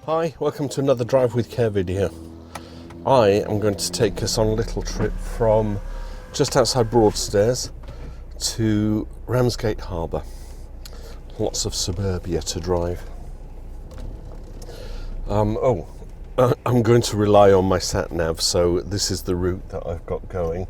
Hi, welcome to another Drive with Care video. I am going to take us on a little trip from just outside Broadstairs to Ramsgate Harbour. Lots of suburbia to drive. I'm going to rely on my sat-nav, so this is the route that I've got going.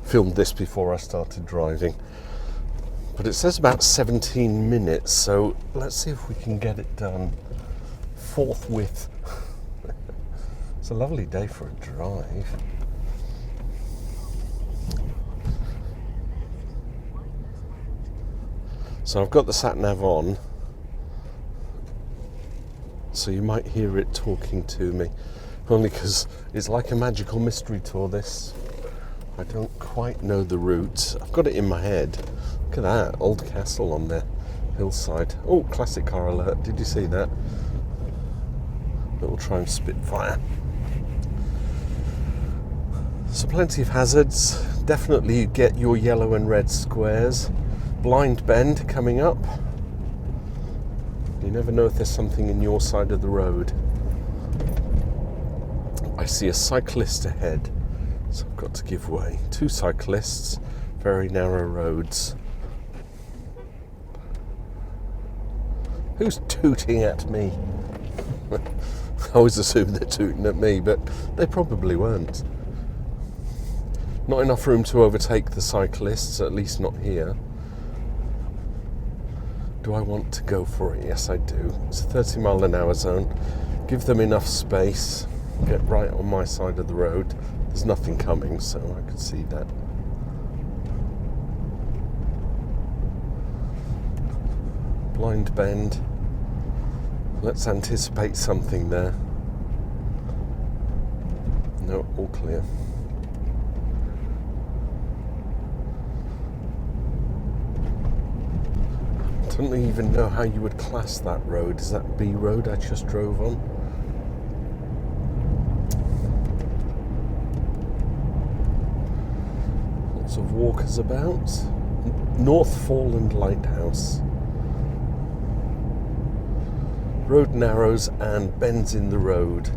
Filmed this before I started driving. But it says about 17 minutes, so let's see if we can get it done forthwith. It's a lovely day for a drive. So I've got the sat-nav on, so you might hear it talking to me, only because it's like a magical mystery tour, this. I don't quite know the route. I've got it in my head. Look at that, old castle on the hillside. Oh, classic car alert, did you see that? Little Triumph Spitfire. So plenty of hazards. Definitely get your yellow and red squares. Blind bend coming up. You never know if there's something in your side of the road. I see a cyclist ahead, so I've got to give way. Two cyclists, very narrow roads. Who's tooting at me? I always assume they're tooting at me, but they probably weren't. Not enough room to overtake the cyclists, at least not here. Do I want to go for it? Yes, I do. It's a 30 mile an hour zone. Give them enough space. Get right on my side of the road. There's nothing coming, so I can see that. Blind bend. Let's anticipate something there. No, all clear. I don't even know how you would class that road. Is that B road I just drove on? Lots of walkers about. North Foreland Lighthouse. Road narrows and bends in the road.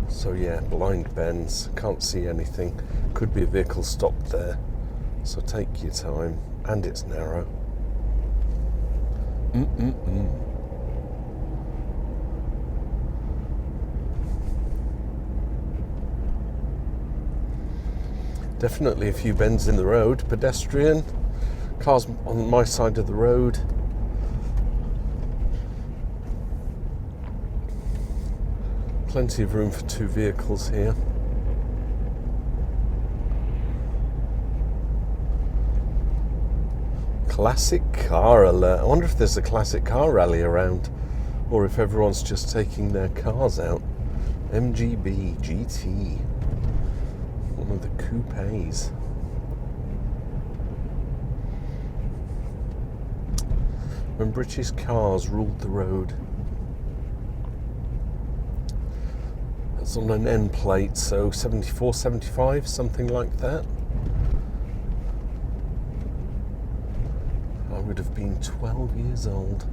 So yeah, blind bends, can't see anything. Could be a vehicle stopped there. So take your time, and it's narrow. Definitely a few bends in the road. Pedestrian, cars on my side of the road. Plenty of room for two vehicles here. Classic car alert. I wonder if there's a classic car rally around, or if everyone's just taking their cars out. MGB GT. One of the coupes. When British cars ruled the road. It's on an end plate, so 74, 75, something like that. I would have been 12 years old.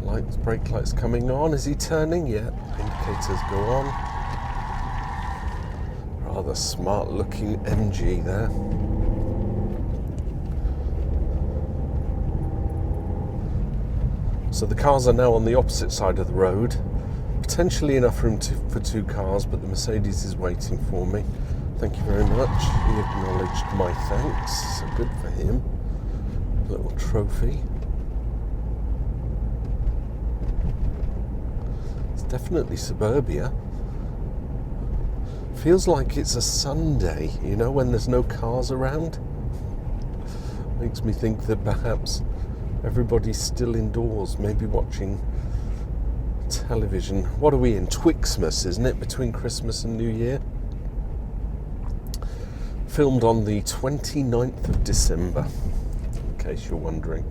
Lights, brake lights coming on. Is he turning? Yeah, indicators go on. Rather smart looking MG there. So the cars are now on the opposite side of the road. Potentially enough room for two cars, but the Mercedes is waiting for me. Thank you very much. He acknowledged my thanks, so good for him. Little trophy. It's definitely suburbia. Feels like it's a Sunday, you know, when there's no cars around. Makes me think that perhaps everybody's still indoors, maybe watching television. What are we in? Twixmas, isn't it? Between Christmas and New Year. Filmed on the 29th of December, in case you're wondering.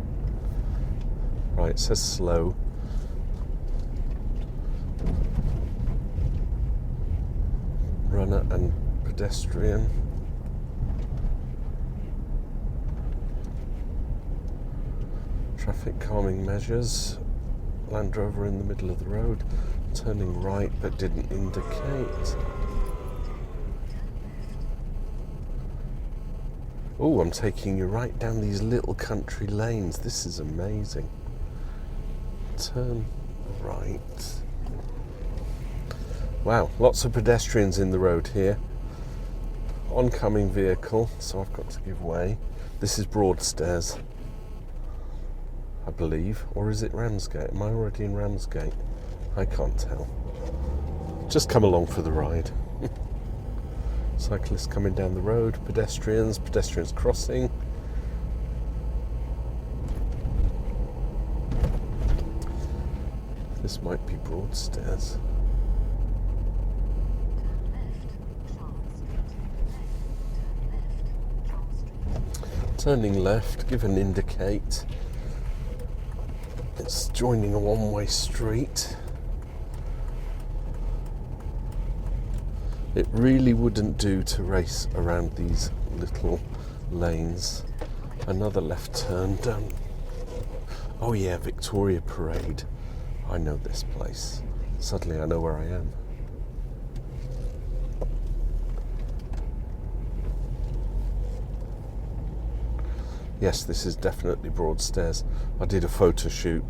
Right, it says slow. Runner and pedestrian. Traffic calming measures. Land Rover in the middle of the road, turning right but didn't indicate. Oh, I'm taking you right down these little country lanes. This is amazing. Turn right. Wow, lots of pedestrians in the road here. Oncoming vehicle, so I've got to give way. This is Broadstairs, I believe, or is it Ramsgate? Am I already in Ramsgate? I can't tell. Just come along for the ride. Cyclists coming down the road, pedestrians crossing. This might be Broadstairs. Turning left, give an indicate. It's joining a one-way street. It really wouldn't do to race around these little lanes. Another left turn down. Oh yeah, Victoria Parade. I know this place. Suddenly I know where I am. Yes, this is definitely Broadstairs. I did a photo shoot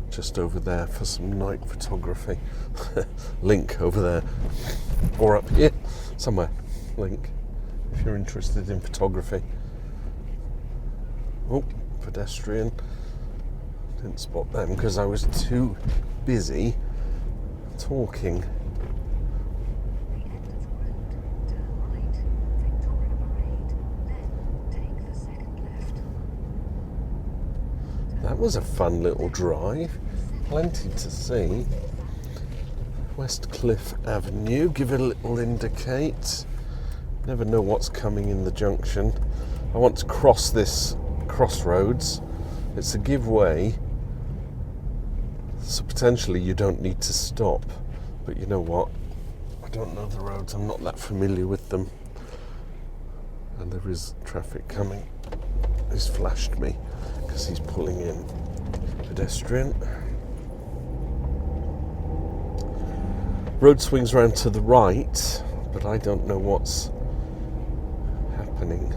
just over there for some night photography. Link over there. Or up here, somewhere. Link, if you're interested in photography. Oh, pedestrian. Didn't spot them because I was too busy talking. That was a fun little drive. Plenty to see. West Cliff Avenue. Give it a little indicate. Never know what's coming in the junction. I want to cross this crossroads. It's a give way. So potentially you don't need to stop. But you know what? I don't know the roads. I'm not that familiar with them. And there is traffic coming. He's flashed me because he's pulling in. Pedestrian. Road swings round to the right, but I don't know what's happening.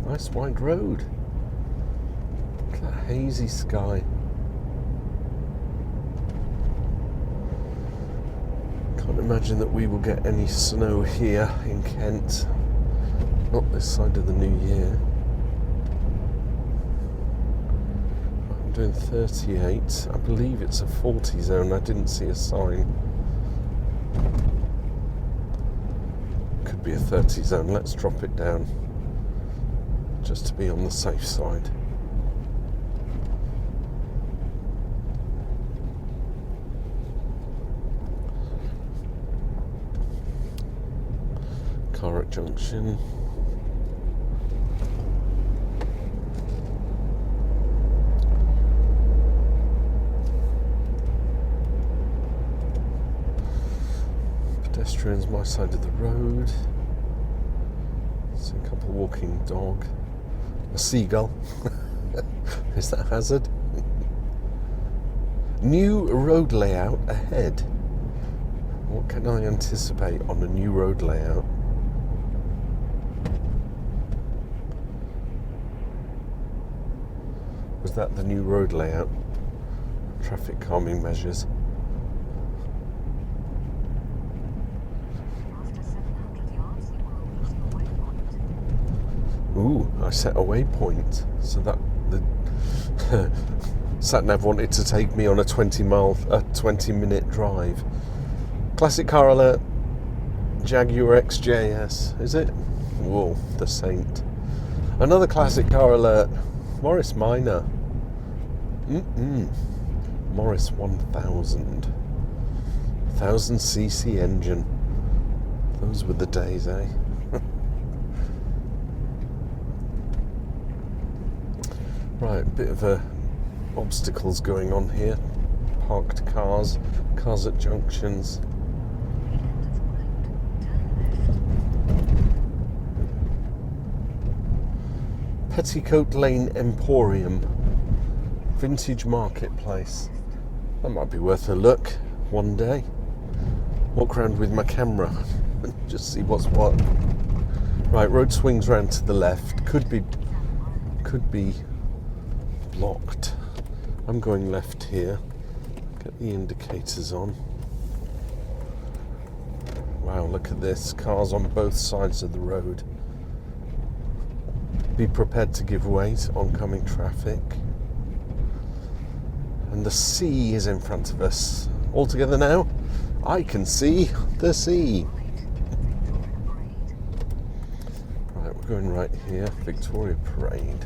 Nice wide road. Look at that hazy sky. Can't imagine that we will get any snow here in Kent. Not this side of the new year. I'm doing 38. I believe it's a 40 zone. I didn't see a sign. Could be a 30 zone. Let's drop it down just to be on the safe side. Car at junction. Pedestrians my side of the road. See a couple walking dog. A seagull. Is that a hazard? New road layout ahead. What can I anticipate on a new road layout? Was that the new road layout? Traffic calming measures. Ooh, I set a waypoint. So that the sat-nav wanted to take me on a 20-minute drive. Classic car alert. Jaguar XJS, is it? Whoa, the Saint. Another classic car alert. Morris Minor. Morris 1000. 1000cc engine. Those were the days, eh? Right, a bit of a obstacles going on here. Parked cars at junctions. Petticoat Lane Emporium, vintage marketplace. That might be worth a look one day. Walk around with my camera and just see what's what. Right, road swings round to the left. Could be blocked. I'm going left here. Get the indicators on. Wow, look at this. Cars on both sides of the road. Be prepared to give way to oncoming traffic. And the sea is in front of us. All together now, I can see the sea. Right, we're going right here, Victoria Parade.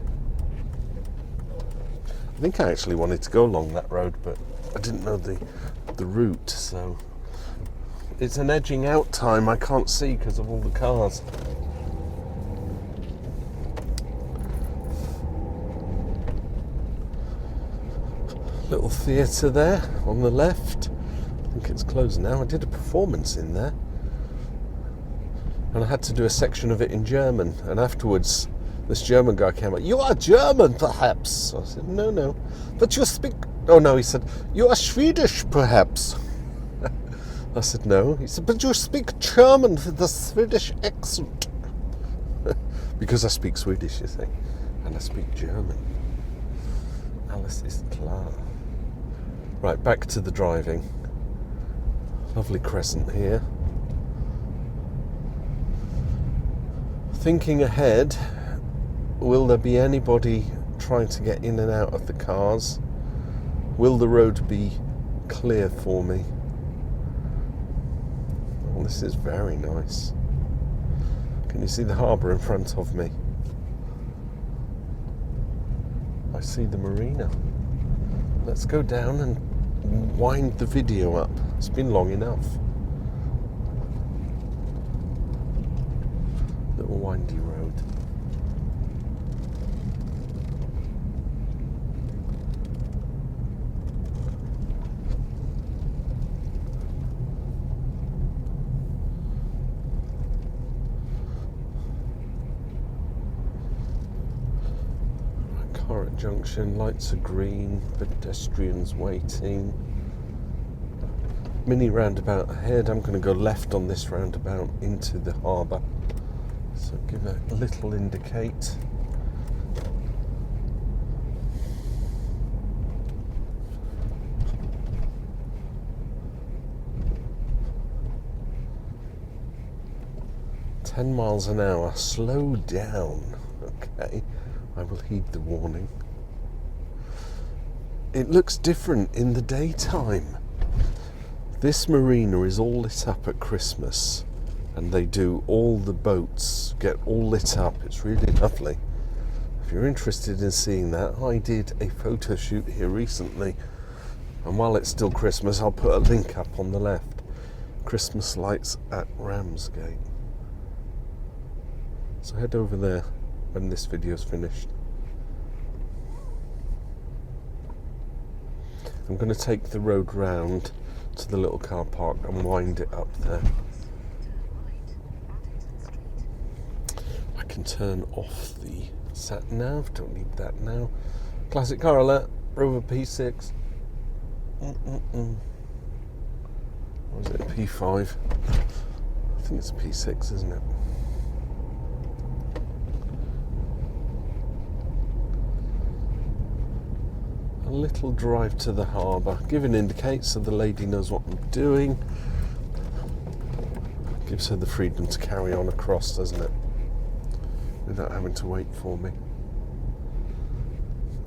I think I actually wanted to go along that road, but I didn't know the route, so it's an edging out time. I can't see because of all the cars. Little theatre there on the left. I think it's closed now. I did a performance in there, and I had to do a section of it in German, and afterwards this German guy came up. "You are German, perhaps?" I said, No, but you speak... Oh no, he said, "You are Swedish, perhaps?" I said, "No." He said, "But you speak German with the Swedish accent." Because I speak Swedish, you see, and I speak German. Alles ist klar. Right, back to the driving. Lovely crescent here. Thinking ahead, will there be anybody trying to get in and out of the cars? Will the road be clear for me? Oh, this is very nice. Can you see the harbour in front of me? I see the marina. Let's go down and wind the video up. It's been long enough. Little windy road. Car at junction, lights are green, pedestrians waiting. Mini roundabout ahead. I'm going to go left on this roundabout into the harbour. So give a little indicate. "10 miles an hour, slow down." Okay, I will heed the warning. It looks different in the daytime. This marina is all lit up at Christmas, and they do all the boats get all lit up. It's really lovely. If you're interested in seeing that, I did a photo shoot here recently, and while it's still Christmas, I'll put a link up on the left. Christmas lights at Ramsgate. So head over there when this video's finished. I'm going to take the road round to the little car park and wind it up there. I can turn off the sat nav, don't need that now. Classic car alert, Rover P6. Or is it a P5? I think it's a P6, isn't it? A little drive to the harbour. Give an indicate so the lady knows what I'm doing. Gives her the freedom to carry on across, doesn't it? Without having to wait for me.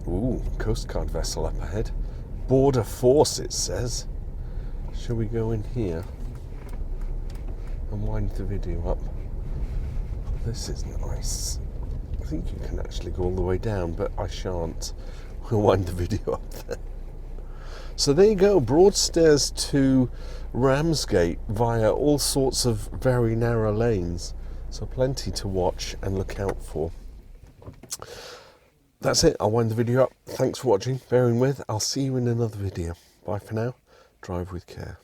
Ooh, Coast Guard vessel up ahead. Border Force, it says. Shall we go in here and wind the video up? This is nice. I think you can actually go all the way down, but I shan't. We'll wind the video up there. So there you go, Broadstairs to Ramsgate via all sorts of very narrow lanes. So plenty to watch and look out for. that's it. I'll wind the video up. Thanks for watching, bearing with. I'll see you in another video. Bye for now. Drive with care.